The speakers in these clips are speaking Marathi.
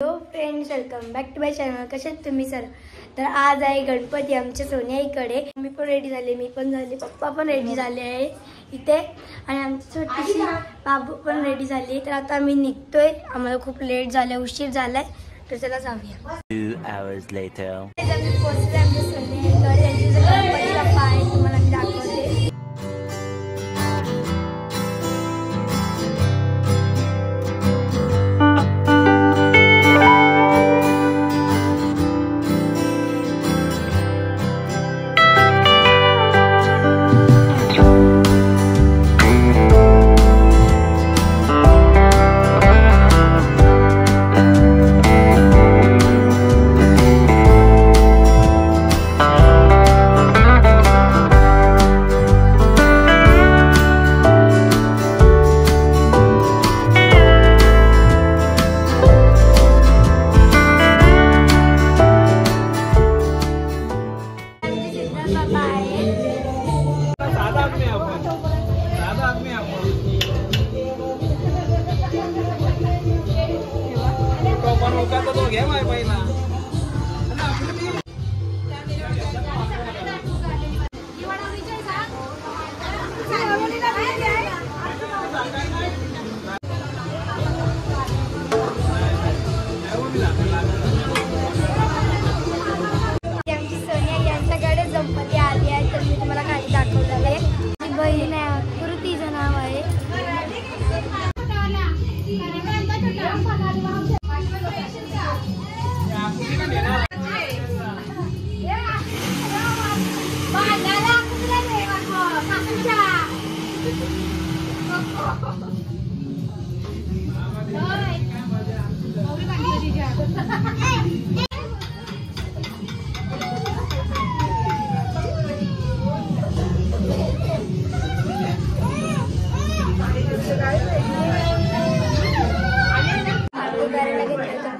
Hello friends, welcome back to my channel. कसे तुम्ही सर? तर आज आहे गणपती आमच्या सोन्याईकडे. मी पण रेडी झाले, मी पण झाले, पप्पा पण रेडी झाले आहे इथे आणि आमची छोटीशी बाबू पण रेडी झाली. तर आता मी निघतोय, आम्हाला खूप लेट झालं, उशीर झालाय, तर चला जाऊया. 2 hours later. आम्ही पोहोचले आमच्या सोन्याईकडे. यांची जो गणपती बाप्पा आहे तुम्हाला मी दाखवते.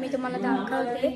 मी तुम्हाला दाखवते.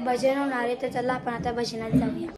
भजन होणार आहे, तर चला आपण आता भजनात जाऊया.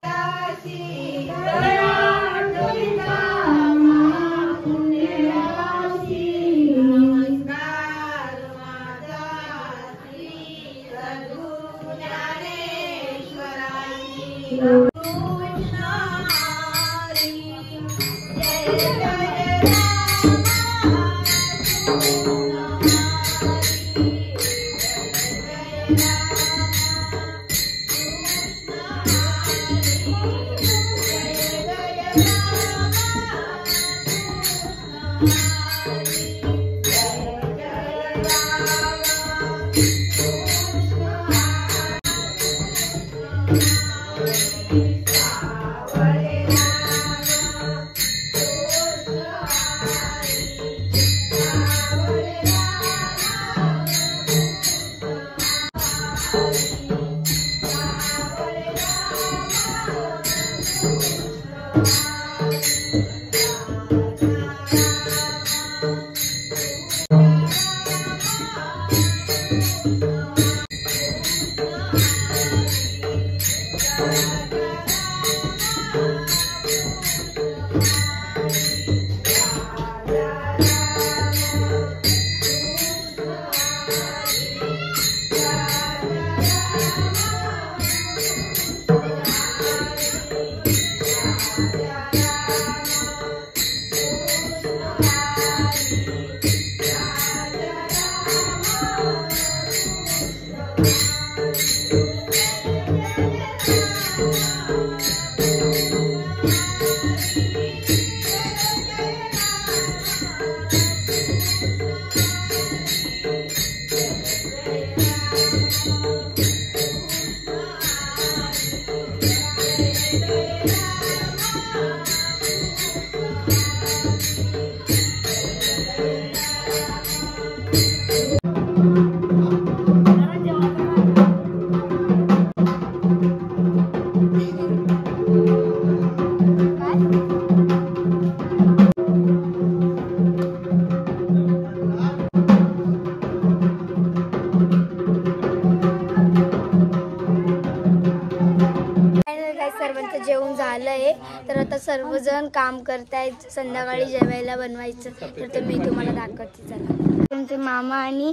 सर्वांचं जेवण झालंय, तर आता सर्वजण काम करतायत, संध्याकाळी जेवायला बनवायचं, तर ते मी तुम्हाला दाखवते. चला, तुमचे मामा आणि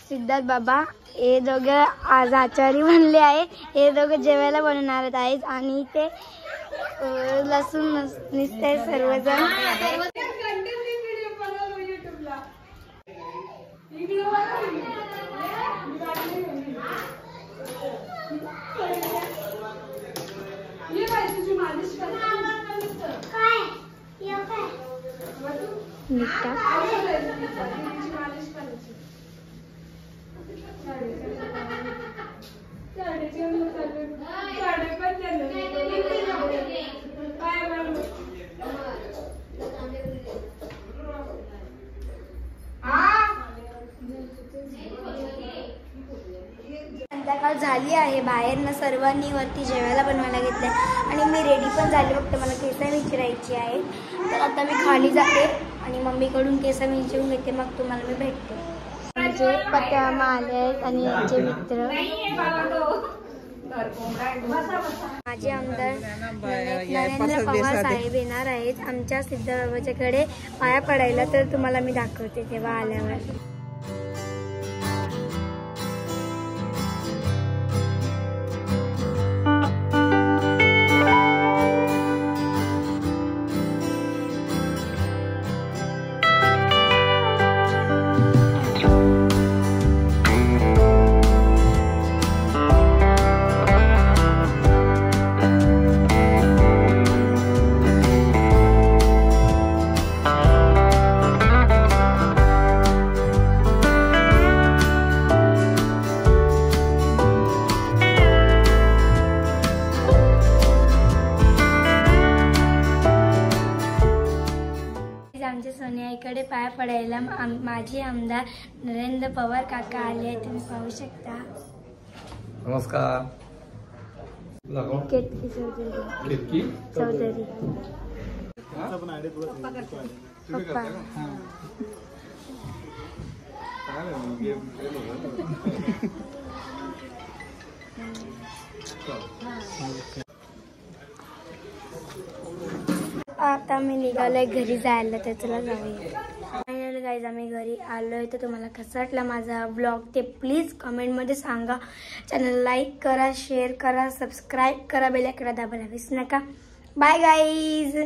सिद्धार्थ बाबा हे दोघं आज आचारी बनले आहे. हे दोघं जेवायला बनवणार आहेत आणि ते लसूण निसते सर्वजण. संध्याकाळ झाली आहे, बाहेरनं सर्वांनी वरती जेवायला बनवायला घेतलंय आणि मी रेडी पण झाले. फक्त मला केस विचारायची आहे, तर आता मी खाली जाते आणि मम्मीकडून केस विचारून घेते, मग तुम्हाला मी भेटते. म्हणजे पत्यामा आले आहेत आणि यांचे मित्र. माझे आमदार नरेंद्र पवार साहेब येणार आहेत आमच्या सिद्धबाबाच्याकडे पाया पडायला, तर तुम्हाला मी दाखवते तेव्हा आल्यावर. आमच्या सोनियाईकडे पाया पडायला माझे आमदार नरेंद्र पवार काका आले आहेत, तुम्ही पाहू शकता. नमस्कार. केतकी चौधरी. चौधरी आता आम्ही निघालोय घरी जायला, तर चला जाऊया. फायनली गाईज आम्ही घरी आलोय. तर तुम्हाला कसा वाटला माझा ब्लॉग ते प्लीज कमेंटमध्ये सांगा. चॅनल लाईक करा, शेअर करा, सबस्क्राईब करा, बेल आयकॉन दाबायला विसरू नका. Bye guys.